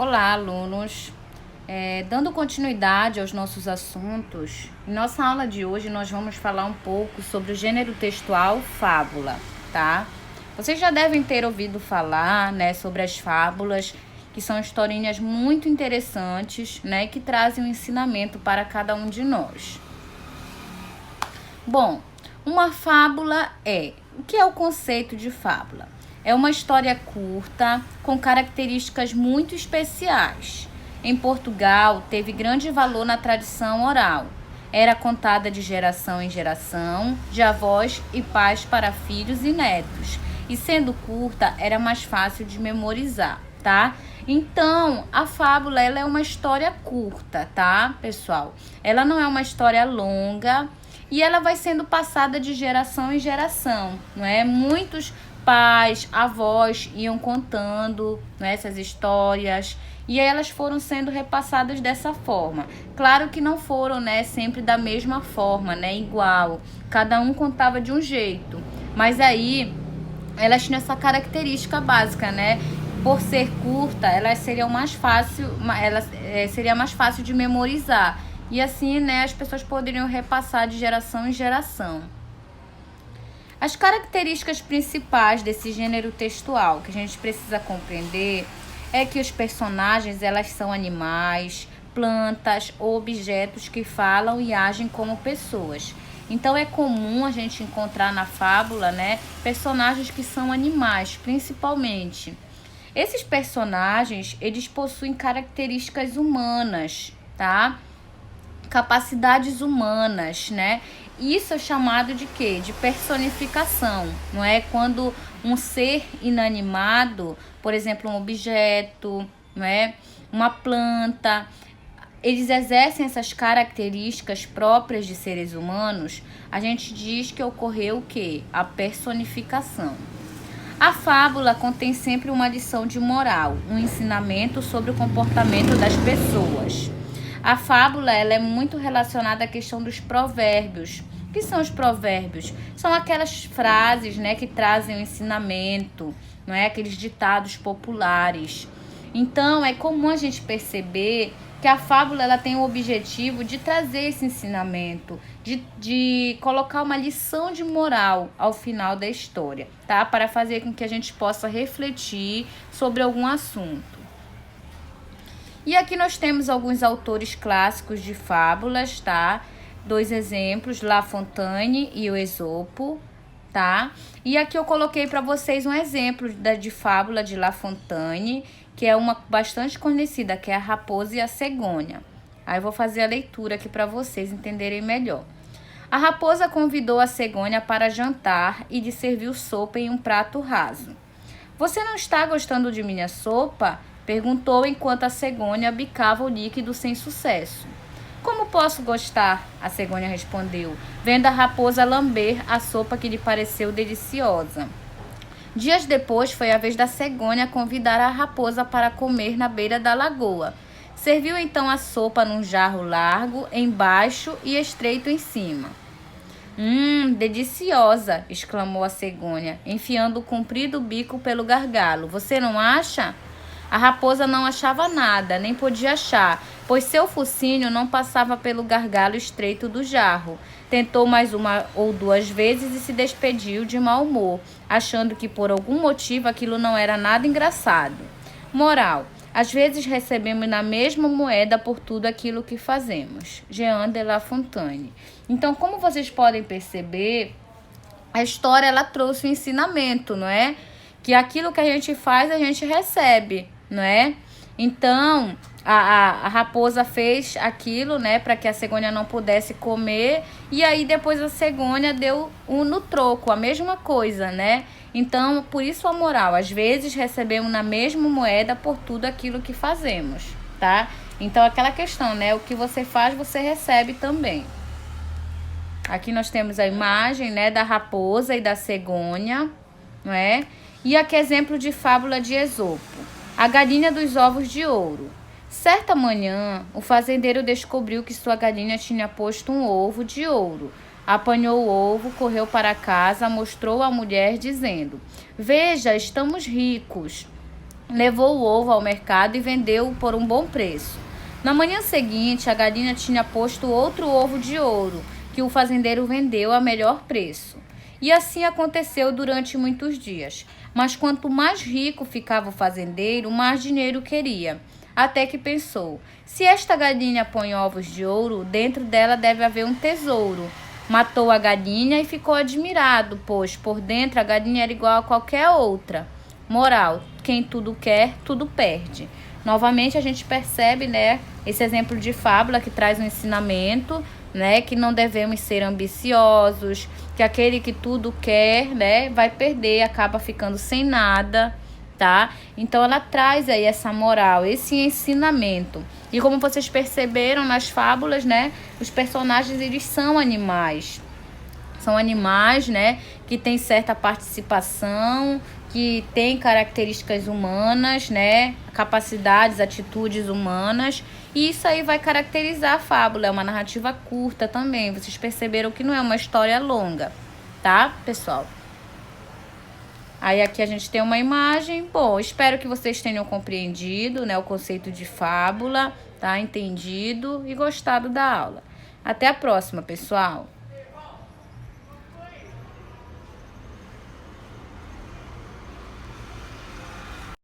Olá, alunos! Dando continuidade aos nossos assuntos, em nossa aula de hoje nós vamos falar um pouco sobre o gênero textual fábula, tá? Vocês já devem ter ouvido falar, né, sobre as fábulas, que são historinhas muito interessantes, né, que trazem um ensinamento para cada um de nós. Bom, uma fábula o que é o conceito de fábula? É uma história curta, com características muito especiais. Em Portugal, teve grande valor na tradição oral. Era contada de geração em geração, de avós e pais para filhos e netos. E sendo curta, era mais fácil de memorizar, tá? Então, a fábula ela é uma história curta, tá, pessoal? Ela não é uma história longa e ela vai sendo passada de geração em geração, não é? Muitos pais, avós iam contando, né, essas histórias e aí elas foram sendo repassadas dessa forma. Claro que não foram, né, sempre da mesma forma, né, igual. Cada um contava de um jeito, mas aí elas tinham essa característica básica, né? Por ser curta, elas seriam mais fácil, seria mais fácil de memorizar. E assim, né, as pessoas poderiam repassar de geração em geração. As características principais desse gênero textual que a gente precisa compreender é que os personagens elas são animais, plantas ou objetos que falam e agem como pessoas. Então é comum a gente encontrar na fábula, né, personagens que são animais, principalmente. Esses personagens, eles possuem características humanas, tá? Capacidades humanas, né? Isso é chamado de quê? De personificação, não é? Quando um ser inanimado, por exemplo, um objeto, não é? Uma planta, eles exercem essas características próprias de seres humanos, a gente diz que ocorreu o quê? A personificação. A fábula contém sempre uma lição de moral, um ensinamento sobre o comportamento das pessoas. A fábula ela é muito relacionada à questão dos provérbios. O que são os provérbios? São aquelas frases, né, que trazem um ensinamento, não é? Aqueles ditados populares. Então, é comum a gente perceber que a fábula ela tem o objetivo de trazer esse ensinamento, de colocar uma lição de moral ao final da história, tá? Para fazer com que a gente possa refletir sobre algum assunto. E aqui nós temos alguns autores clássicos de fábulas, tá? 2 exemplos, La Fontaine e o Esopo, tá? E aqui eu coloquei para vocês um exemplo de fábula de La Fontaine, que é uma bastante conhecida, que é a Raposa e a Cegonha. Aí eu vou fazer a leitura aqui para vocês entenderem melhor. A raposa convidou a cegonha para jantar e lhe serviu sopa em um prato raso. Você não está gostando de minha sopa? Perguntou enquanto a cegonha bicava o líquido sem sucesso. Como posso gostar? A cegonha respondeu, vendo a raposa lamber a sopa que lhe pareceu deliciosa. Dias depois foi a vez da cegonha convidar a raposa para comer na beira da lagoa. Serviu então a sopa num jarro largo embaixo e estreito em cima. Deliciosa! Exclamou a cegonha, enfiando o comprido bico pelo gargalo. Você não acha? A raposa não achava nada, nem podia achar, pois seu focinho não passava pelo gargalo estreito do jarro. Tentou mais 1 ou 2 vezes e se despediu de mau humor, achando que por algum motivo aquilo não era nada engraçado. Moral: às vezes recebemos na mesma moeda por tudo aquilo que fazemos. Jean de La Fontaine. Então, como vocês podem perceber, a história ela trouxe um ensinamento, não é? Que aquilo que a gente faz, a gente recebe, não é? Então, a raposa fez aquilo, né, para que a cegonha não pudesse comer, e aí depois a cegonha deu no troco, a mesma coisa, né? Então, por isso a moral, às vezes recebemos na mesma moeda por tudo aquilo que fazemos, tá? Então, aquela questão, né, o que você faz, você recebe também. Aqui nós temos a imagem, né, da raposa e da cegonha, não é? E aqui exemplo de fábula de Esopo. A galinha dos ovos de ouro. Certa manhã, o fazendeiro descobriu que sua galinha tinha posto um ovo de ouro. Apanhou o ovo, correu para casa, mostrou à mulher, dizendo: Veja, estamos ricos. levou o ovo ao mercado e vendeu-o por um bom preço. Na manhã seguinte, a galinha tinha posto outro ovo de ouro, que o fazendeiro vendeu a melhor preço. E assim aconteceu durante muitos dias. Mas quanto mais rico ficava o fazendeiro, mais dinheiro queria. Até que pensou: se esta galinha põe ovos de ouro, dentro dela deve haver um tesouro. Matou a galinha e ficou admirado, pois por dentro a galinha era igual a qualquer outra. Moral: quem tudo quer, tudo perde. Novamente a gente percebe, né, esse exemplo de fábula que traz um ensinamento, né, que não devemos ser ambiciosos, que aquele que tudo quer, né, vai perder, acaba ficando sem nada, tá? Então ela traz aí essa moral, esse ensinamento. E como vocês perceberam nas fábulas, né, os personagens eles são animais. São animais, né, que têm certa participação, que têm características humanas, né, capacidades, atitudes humanas. E isso aí vai caracterizar a fábula. É uma narrativa curta também. Vocês perceberam que não é uma história longa, tá, pessoal? Aí aqui a gente tem uma imagem. Bom, espero que vocês tenham compreendido, né, o conceito de fábula, tá? Entendido e gostado da aula. Até a próxima, pessoal!